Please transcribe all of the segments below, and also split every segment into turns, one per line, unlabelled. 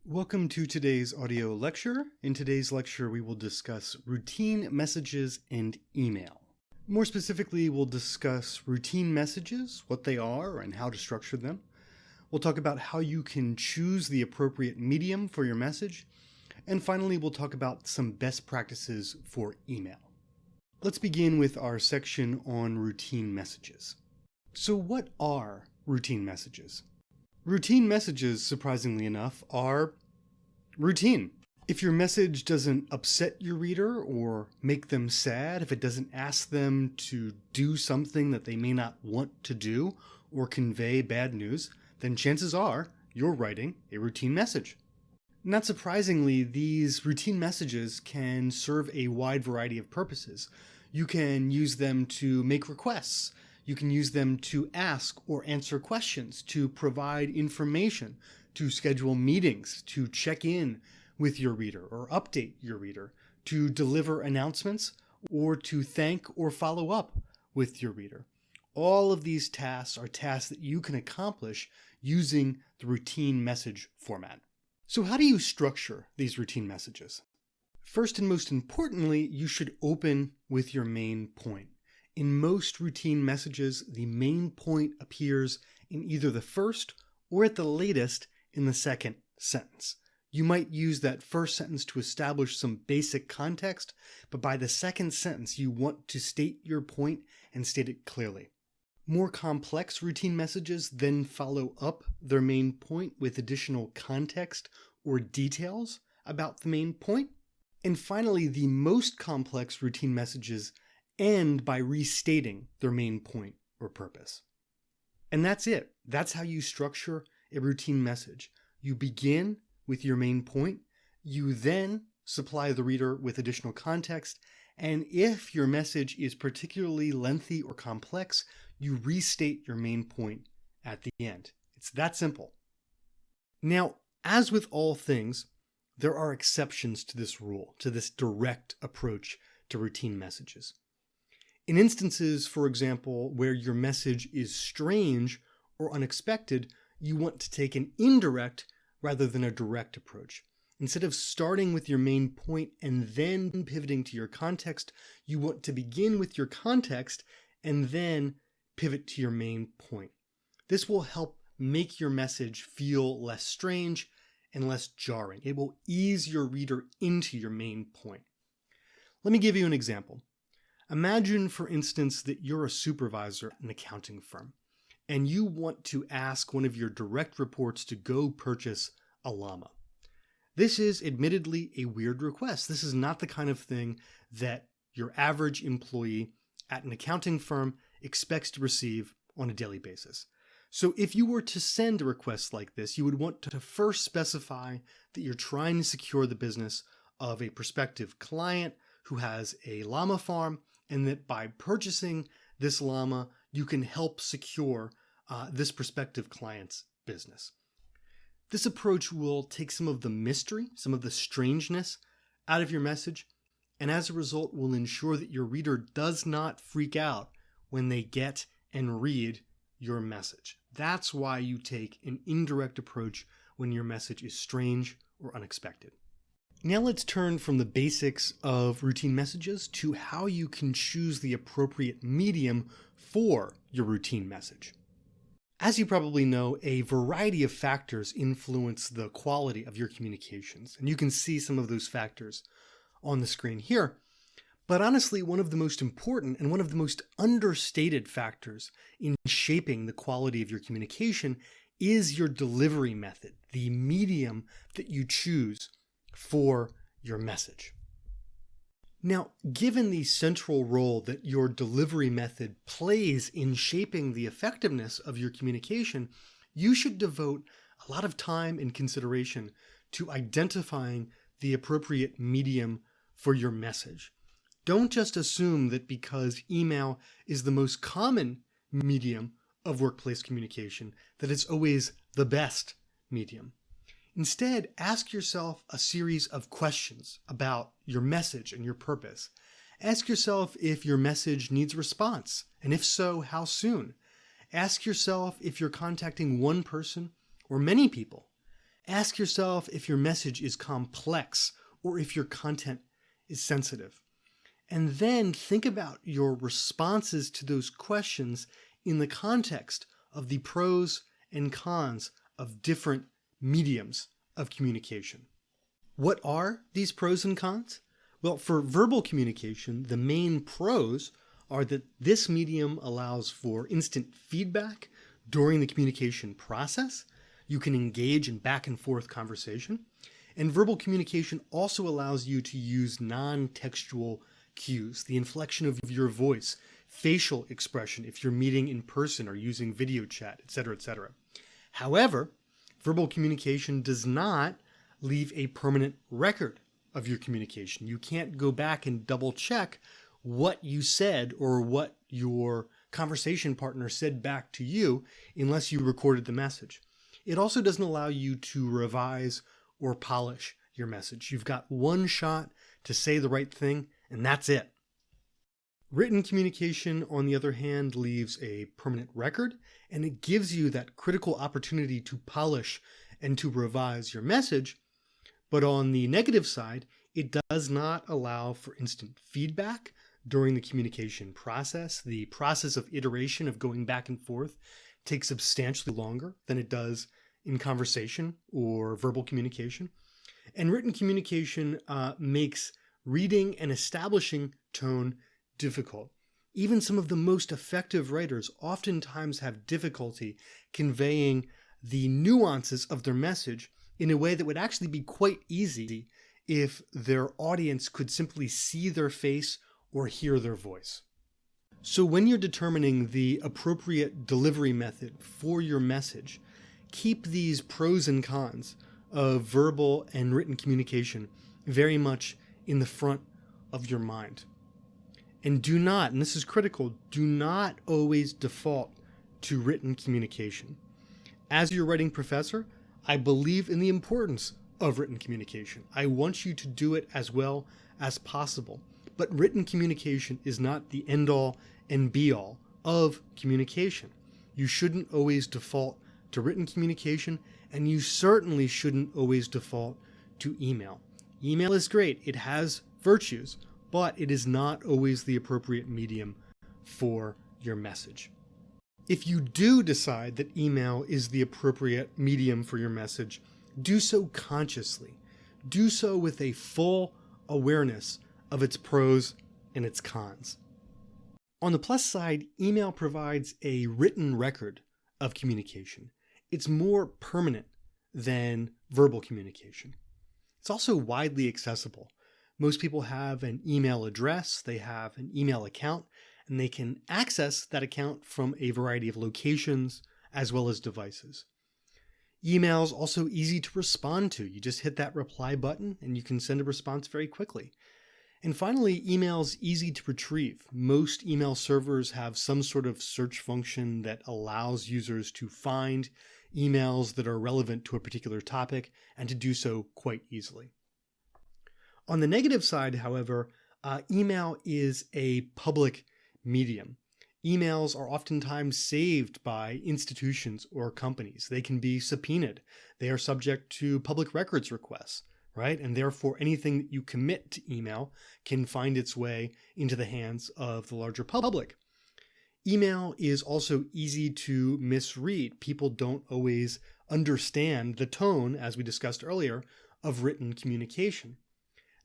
Welcome to today's audio lecture. In today's lecture, we will discuss routine messages and email. More specifically, we'll discuss routine messages, what they are and how to structure them. We'll talk about how you can choose the appropriate medium for your message. And finally, we'll talk about some best practices for email. Let's begin with our section on routine messages. So what are routine messages? Routine messages, surprisingly enough, are routine. If your message doesn't upset your reader or make them sad, if it doesn't ask them to do something that they may not want to do or convey bad news, then chances are you're writing a routine message. Not surprisingly, these routine messages can serve a wide variety of purposes. You can use them to make requests. You can use them to ask or answer questions, to provide information, to schedule meetings, to check in with your reader or update your reader, to deliver announcements, or to thank or follow up with your reader. All of these tasks are tasks that you can accomplish using the routine message format. So how do you structure these routine messages? First and most importantly, you should open with your main point. In most routine messages, the main point appears in either the first or at the latest in the second sentence. You might use that first sentence to establish some basic context, but by the second sentence, you want to state your point and state it clearly. More complex routine messages then follow up their main point with additional context or details about the main point. And finally, the most complex routine messages end by restating their main point or purpose. And that's it. That's how you structure a routine message. You begin with your main point. You then supply the reader with additional context. And if your message is particularly lengthy or complex, you restate your main point at the end. It's that simple. Now, as with all things, there are exceptions to this rule, to this direct approach to routine messages. In instances, for example, where your message is strange or unexpected, you want to take an indirect rather than a direct approach. Instead of starting with your main point and then pivoting to your context, you want to begin with your context and then pivot to your main point. This will help make your message feel less strange and less jarring. It will ease your reader into your main point. Let me give you an example. Imagine, for instance, that you're a supervisor at an accounting firm, and you want to ask one of your direct reports to go purchase a llama. This is admittedly a weird request. This is not the kind of thing that your average employee at an accounting firm expects to receive on a daily basis. So if you were to send a request like this, you would want to first specify that you're trying to secure the business of a prospective client who has a llama farm, and that by purchasing this llama, you can help secure this prospective client's business. This approach will take some of the mystery, some of the strangeness out of your message, and as a result will ensure that your reader does not freak out when they get and read your message. That's why you take an indirect approach when your message is strange or unexpected. Now let's turn from the basics of routine messages to how you can choose the appropriate medium for your routine message. As you probably know, a variety of factors influence the quality of your communications, and you can see some of those factors on the screen here. But honestly, one of the most important and one of the most understated factors in shaping the quality of your communication is your delivery method, the medium that you choose for your message. Now, given the central role that your delivery method plays in shaping the effectiveness of your communication, you should devote a lot of time and consideration to identifying the appropriate medium for your message. Don't just assume that because email is the most common medium of workplace communication, that it's always the best medium. Instead, ask yourself a series of questions about your message and your purpose. Ask yourself if your message needs a response, and if so, how soon. Ask yourself if you're contacting one person or many people. Ask yourself if your message is complex or if your content is sensitive. And then think about your responses to those questions in the context of the pros and cons of different mediums of communication. What are these pros and cons? Well, for verbal communication, the main pros are that this medium allows for instant feedback during the communication process. You can engage in back and forth conversation. And verbal communication also allows you to use non-textual cues, the inflection of your voice, facial expression if you're meeting in person or using video chat, etc., etc. However, verbal communication does not leave a permanent record of your communication. You can't go back and double check what you said or what your conversation partner said back to you unless you recorded the message. It also doesn't allow you to revise or polish your message. You've got one shot to say the right thing, and that's it. Written communication, on the other hand, leaves a permanent record, and it gives you that critical opportunity to polish and to revise your message. But on the negative side, it does not allow for instant feedback during the communication process. The process of iteration, of going back and forth, takes substantially longer than it does in conversation or verbal communication. And written communication makes reading and establishing tone difficult. Even some of the most effective writers oftentimes have difficulty conveying the nuances of their message in a way that would actually be quite easy if their audience could simply see their face or hear their voice. So when you're determining the appropriate delivery method for your message, keep these pros and cons of verbal and written communication very much in the front of your mind. And do not, and this is critical, do not always default to written communication. As your writing professor, I believe in the importance of written communication. I want you to do it as well as possible. But written communication is not the end-all and be-all of communication. You shouldn't always default to written communication, and you certainly shouldn't always default to email. Email is great. It has virtues, but it is not always the appropriate medium for your message. If you do decide that email is the appropriate medium for your message, do so consciously. Do so with a full awareness of its pros and its cons. On the plus side, email provides a written record of communication. It's more permanent than verbal communication. It's also widely accessible. Most people have an email address, they have an email account, and they can access that account from a variety of locations as well as devices. Email is also easy to respond to. You just hit that reply button and you can send a response very quickly. And finally, email is easy to retrieve. Most email servers have some sort of search function that allows users to find emails that are relevant to a particular topic and to do so quite easily. On the negative side, however, email is a public medium. Emails are oftentimes saved by institutions or companies. They can be subpoenaed. They are subject to public records requests, right? And therefore, anything that you commit to email can find its way into the hands of the larger public. Email is also easy to misread. People don't always understand the tone, as we discussed earlier, of written communication.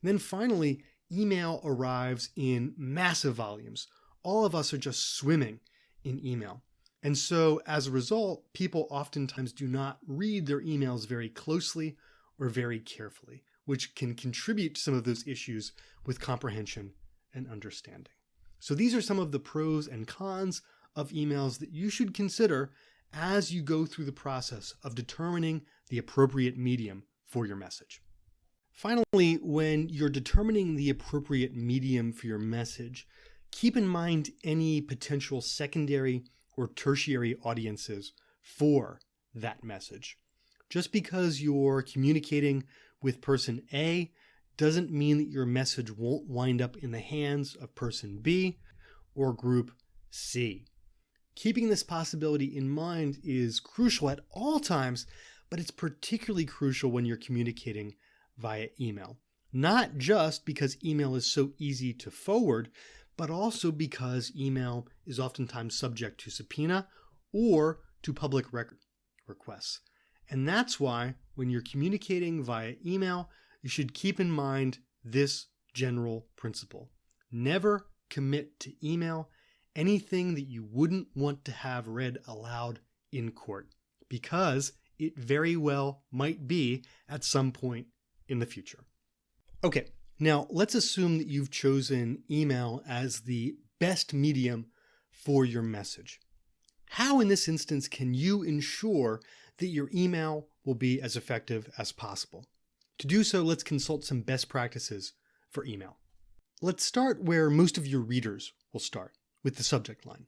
And then finally, email arrives in massive volumes. All of us are just swimming in email. And so as a result, people oftentimes do not read their emails very closely or very carefully, which can contribute to some of those issues with comprehension and understanding. So these are some of the pros and cons of emails that you should consider as you go through the process of determining the appropriate medium for your message. Finally, when you're determining the appropriate medium for your message, keep in mind any potential secondary or tertiary audiences for that message. Just because you're communicating with person A doesn't mean that your message won't wind up in the hands of person B or group C. Keeping this possibility in mind is crucial at all times, but it's particularly crucial when you're communicating via email. Not just because email is so easy to forward, but also because email is oftentimes subject to subpoena or to public record requests. And that's why when you're communicating via email, you should keep in mind this general principle. Never commit to email anything that you wouldn't want to have read aloud in court, because it very well might be at some point in the future. Okay, now let's assume that you've chosen email as the best medium for your message. How in this instance can you ensure that your email will be as effective as possible? To do so, let's consult some best practices for email. Let's start where most of your readers will start, with the subject line.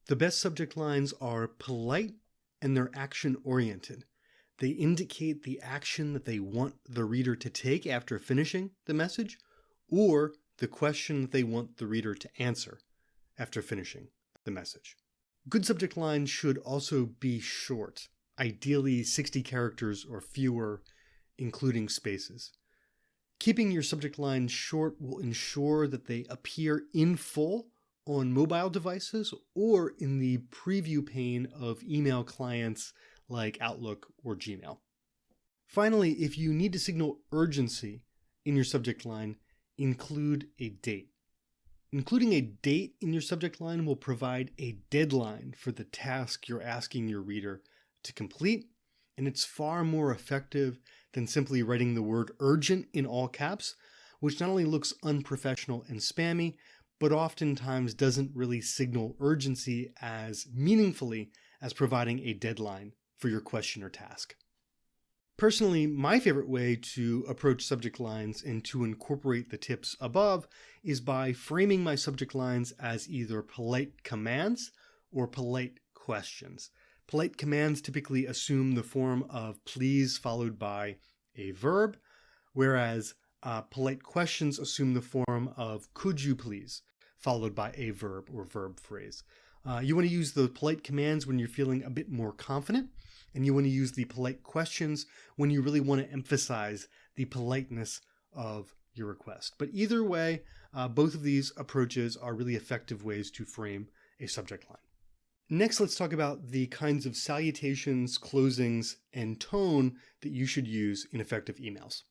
The best subject lines are polite and they're action-oriented. They indicate the action that they want the reader to take after finishing the message, or the question that they want the reader to answer after finishing the message. Good subject lines should also be short, ideally 60 characters or fewer, including spaces. Keeping your subject lines short will ensure that they appear in full on mobile devices or in the preview pane of email clients like Outlook or Gmail. Finally, if you need to signal urgency in your subject line, include a date. Including a date in your subject line will provide a deadline for the task you're asking your reader to complete, and it's far more effective than simply writing the word urgent in all caps, which not only looks unprofessional and spammy, but oftentimes doesn't really signal urgency as meaningfully as providing a deadline for your question or task. Personally, my favorite way to approach subject lines and to incorporate the tips above is by framing my subject lines as either polite commands or polite questions. Polite commands typically assume the form of please followed by a verb, whereas polite questions assume the form of could you please followed by a verb or verb phrase. You want to use the polite commands when you're feeling a bit more confident, and you want to use the polite questions when you really want to emphasize the politeness of your request. But either way, both of these approaches are really effective ways to frame a subject line. Next, let's talk about the kinds of salutations, closings, and tone that you should use in effective emails.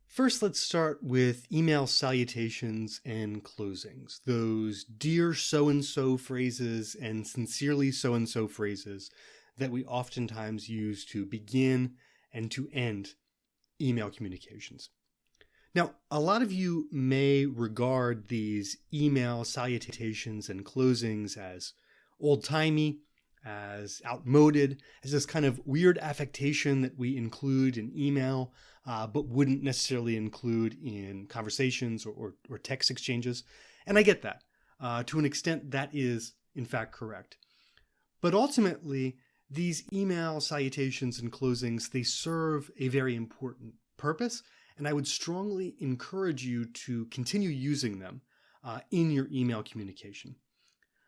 First, let's start with email salutations and closings. Those dear so-and-so phrases and sincerely so-and-so phrases that we oftentimes use to begin and to end email communications. Now, a lot of you may regard these email salutations and closings as old-timey, as outmoded, as this kind of weird affectation that we include in email, but wouldn't necessarily include in conversations or text exchanges. And I get that. To an extent, that is, in fact, correct. But ultimately, these email salutations and closings, they serve a very important purpose, and I would strongly encourage you to continue using them in your email communication.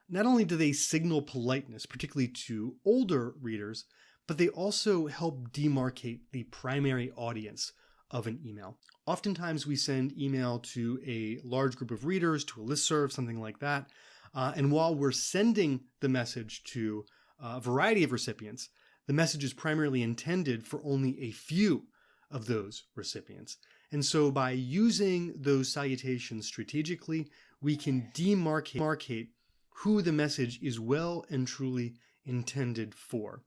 Not only do they signal politeness, particularly to older readers, but they also help demarcate the primary audience of an email. Oftentimes we send email to a large group of readers, to a listserv, something like that. And while we're sending the message to a variety of recipients, the message is primarily intended for only a few of those recipients. And so by using those salutations strategically, we can demarcate who the message is well and truly intended for.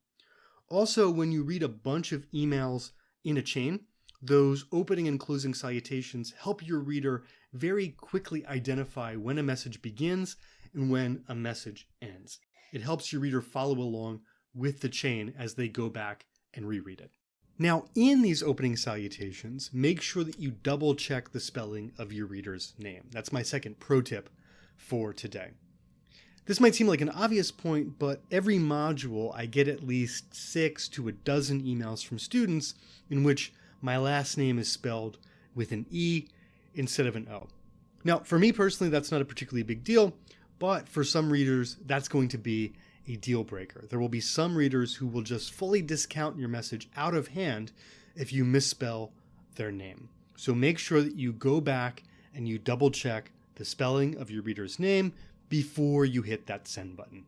Also, when you read a bunch of emails in a chain, those opening and closing salutations help your reader very quickly identify when a message begins and when a message ends. It helps your reader follow along with the chain as they go back and reread it. Now, in these opening salutations, make sure that you double check the spelling of your reader's name. That's my second pro tip for today. This might seem like an obvious point, but every module I get at least 6 to a dozen emails from students in which my last name is spelled with an E instead of an O. Now, for me personally, that's not a particularly big deal, but for some readers, that's going to be a deal breaker. There will be some readers who will just fully discount your message out of hand if you misspell their name. So make sure that you go back and you double check the spelling of your reader's name before you hit that send button.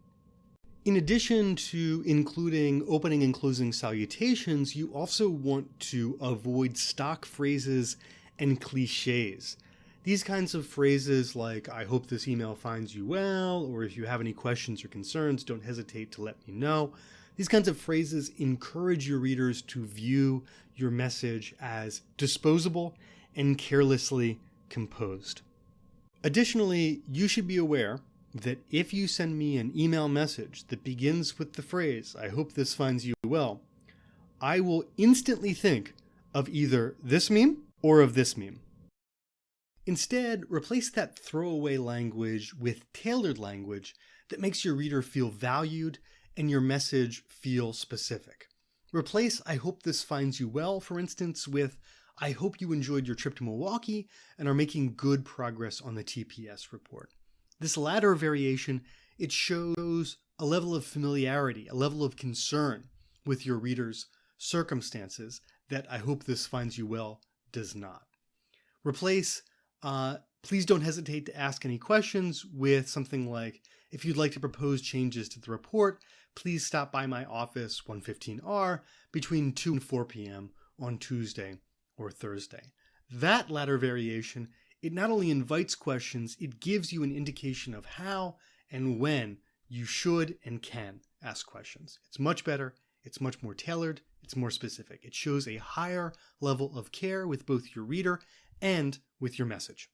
In addition to including opening and closing salutations, you also want to avoid stock phrases and cliches. These kinds of phrases like, I hope this email finds you well, or if you have any questions or concerns, don't hesitate to let me know. These kinds of phrases encourage your readers to view your message as disposable and carelessly composed. Additionally, you should be aware that if you send me an email message that begins with the phrase, I hope this finds you well, I will instantly think of either this meme or of this meme. Instead, replace that throwaway language with tailored language that makes your reader feel valued and your message feel specific. Replace I hope this finds you well, for instance, with I hope you enjoyed your trip to Milwaukee and are making good progress on the TPS report. This latter variation, it shows a level of familiarity, a level of concern with your reader's circumstances that I hope this finds you well does not. Replace please don't hesitate to ask any questions with something like, if you'd like to propose changes to the report, please stop by my office 115R between 2 and 4 p.m. on Tuesday or Thursday. That latter variation, it not only invites questions, it gives you an indication of how and when you should and can ask questions. It's much better, it's much more tailored, it's more specific. It shows a higher level of care with both your reader and with your message.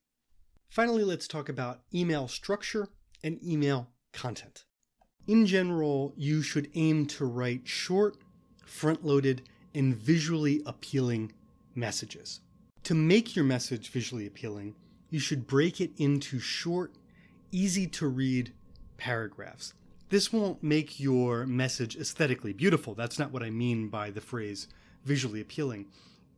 Finally, let's talk about email structure and email content. In general, you should aim to write short, front-loaded, and visually appealing messages. To make your message visually appealing, you should break it into short, easy-to-read paragraphs. This won't make your message aesthetically beautiful. That's not what I mean by the phrase visually appealing.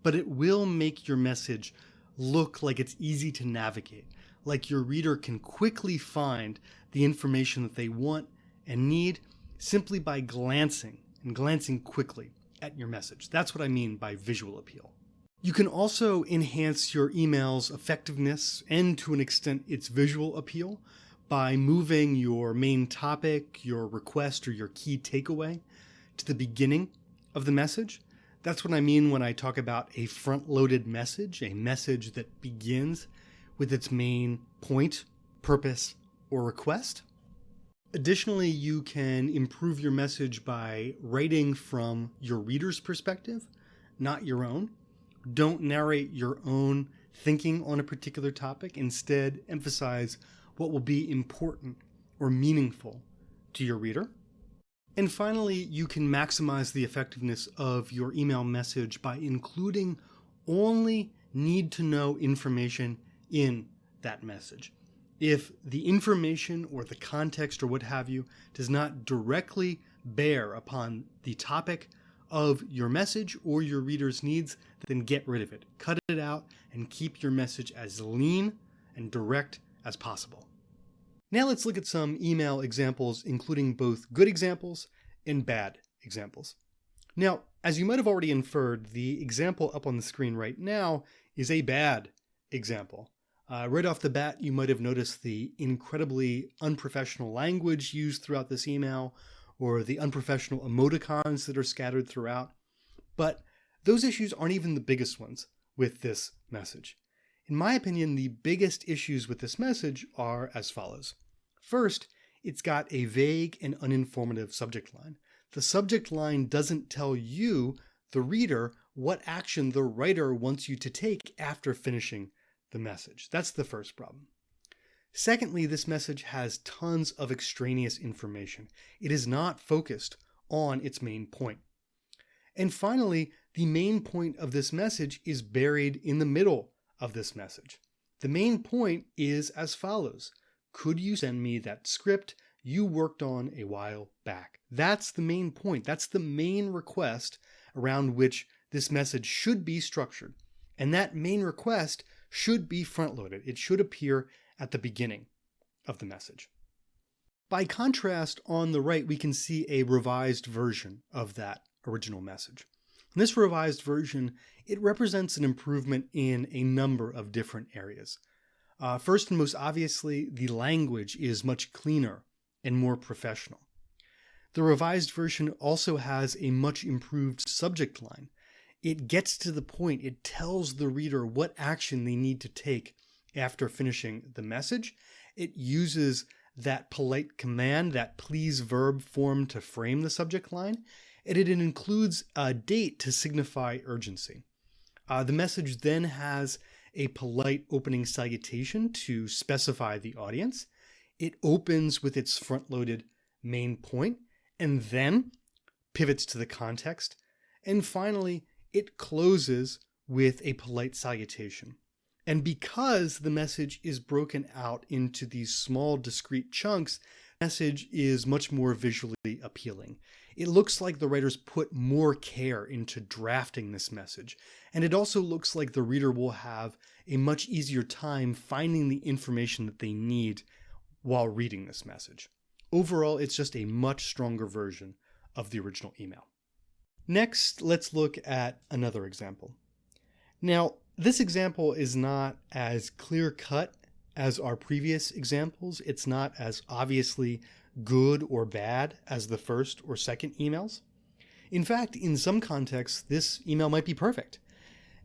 But it will make your message look like it's easy to navigate, like your reader can quickly find the information that they want and need simply by glancing quickly at your message. That's what I mean by visual appeal. You can also enhance your email's effectiveness and, to an extent, its visual appeal by moving your main topic, your request, or your key takeaway to the beginning of the message. That's what I mean when I talk about a front-loaded message, a message that begins with its main point, purpose, or request. Additionally, you can improve your message by writing from your reader's perspective, not your own. Don't narrate your own thinking on a particular topic. Instead, emphasize what will be important or meaningful to your reader. And finally, you can maximize the effectiveness of your email message by including only need-to-know information in that message. If the information or the context or what have you does not directly bear upon the topic of your message or your reader's needs, then get rid of it. Cut it out and keep your message as lean and direct as possible. Now let's look at some email examples, including both good examples and bad examples. Now, as you might have already inferred, the example up on the screen right now is a bad example. Right off the bat, you might have noticed the incredibly unprofessional language used throughout this email, or the unprofessional emoticons that are scattered throughout. But those issues aren't even the biggest ones with this message. In my opinion, the biggest issues with this message are as follows. First, it's got a vague and uninformative subject line. The subject line doesn't tell you, the reader, what action the writer wants you to take after finishing the message. That's the first problem. Secondly, this message has tons of extraneous information. It is not focused on its main point. And finally, the main point of this message is buried in the middle of this message. The main point is as follows. Could you send me that script you worked on a while back? That's the main point. That's the main request around which this message should be structured. And that main request should be front-loaded. It should appear at the beginning of the message. By contrast, on the right, we can see a revised version of that original message. In this revised version, it represents an improvement in a number of different areas. First and most obviously, the language is much cleaner and more professional. The revised version also has a much improved subject line. It gets to the point. It tells the reader what action they need to take after finishing the message. It uses that polite command, that please verb form to frame the subject line, and it includes a date to signify urgency. The message then has a polite opening salutation to specify the audience. It opens with its front-loaded main point and then pivots to the context. And finally, it closes with a polite salutation. And because the message is broken out into these small discrete chunks, the message is much more visually appealing. It looks like the writers put more care into drafting this message. And it also looks like the reader will have a much easier time finding the information that they need while reading this message. Overall, it's just a much stronger version of the original email. Next, let's look at another example. Now, this example is not as clear-cut as our previous examples. It's not as obviously good or bad as the first or second emails. In fact, in some contexts, this email might be perfect.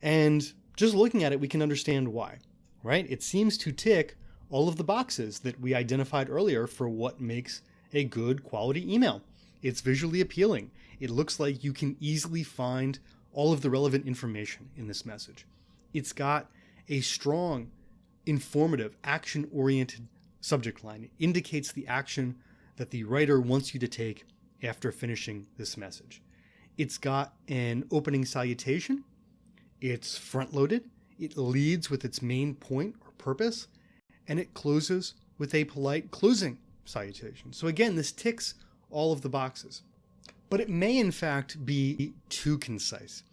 And just looking at it, we can understand why, right? It seems to tick all of the boxes that we identified earlier for what makes a good quality email. It's visually appealing. It looks like you can easily find all of the relevant information in this message. It's got a strong, informative, action-oriented subject line. It indicates the action that the writer wants you to take after finishing this message. It's got an opening salutation. It's front-loaded. It leads with its main point or purpose, and it closes with a polite closing salutation. So again, this ticks all of the boxes. But it may in fact be too concise.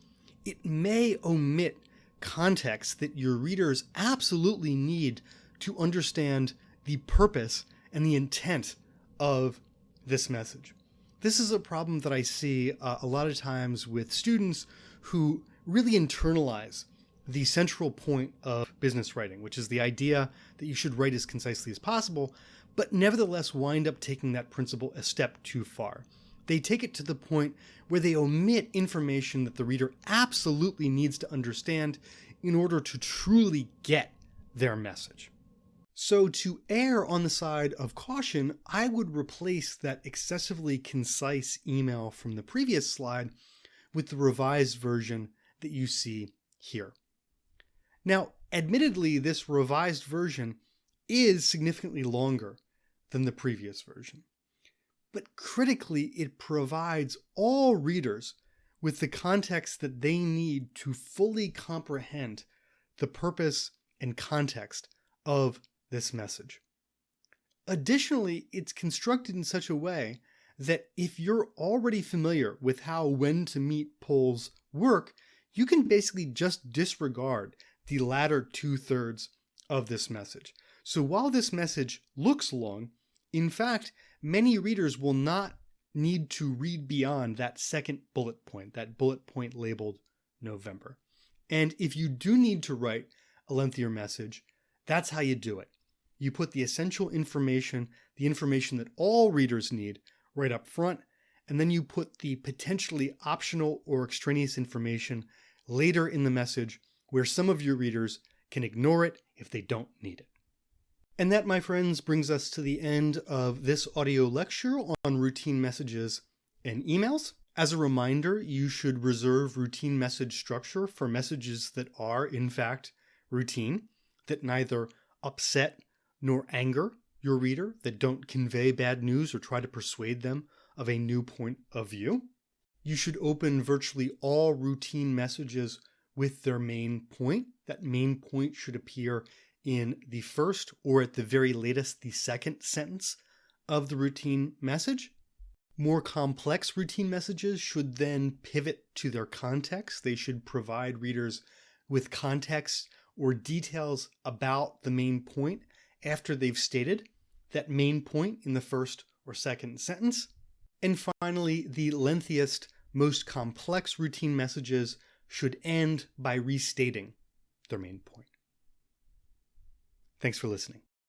It may omit context that your readers absolutely need to understand the purpose and the intent of this message. This is a problem that I see a lot of times with students who really internalize the central point of business writing, which is the idea that you should write as concisely as possible, but nevertheless wind up taking that principle a step too far. They take it to the point where they omit information that the reader absolutely needs to understand in order to truly get their message. So to err on the side of caution, I would replace that excessively concise email from the previous slide with the revised version that you see here. Now, admittedly, this revised version is significantly longer than the previous version. But critically, it provides all readers with the context that they need to fully comprehend the purpose and context of this message. Additionally, it's constructed in such a way that if you're already familiar with how when to meet polls work, you can basically just disregard the latter 2/3 of this message. So while this message looks long, in fact, many readers will not need to read beyond that second bullet point, that bullet point labeled November. And if you do need to write a lengthier message, that's how you do it. You put the essential information, the information that all readers need, right up front, and then you put the potentially optional or extraneous information later in the message where some of your readers can ignore it if they don't need it. And that, my friends, brings us to the end of this audio lecture on routine messages and emails. As a reminder, you should reserve routine message structure for messages that are, in fact, routine, that neither upset nor anger your reader, that don't convey bad news or try to persuade them of a new point of view. You should open virtually all routine messages with their main point. That main point should appear in the first or at the very latest the second sentence of the routine message. More complex routine messages should then pivot to their context. They should provide readers with context or details about the main point after they've stated that main point in the first or second sentence. And finally, the lengthiest, most complex routine messages should end by restating their main point. Thanks for listening.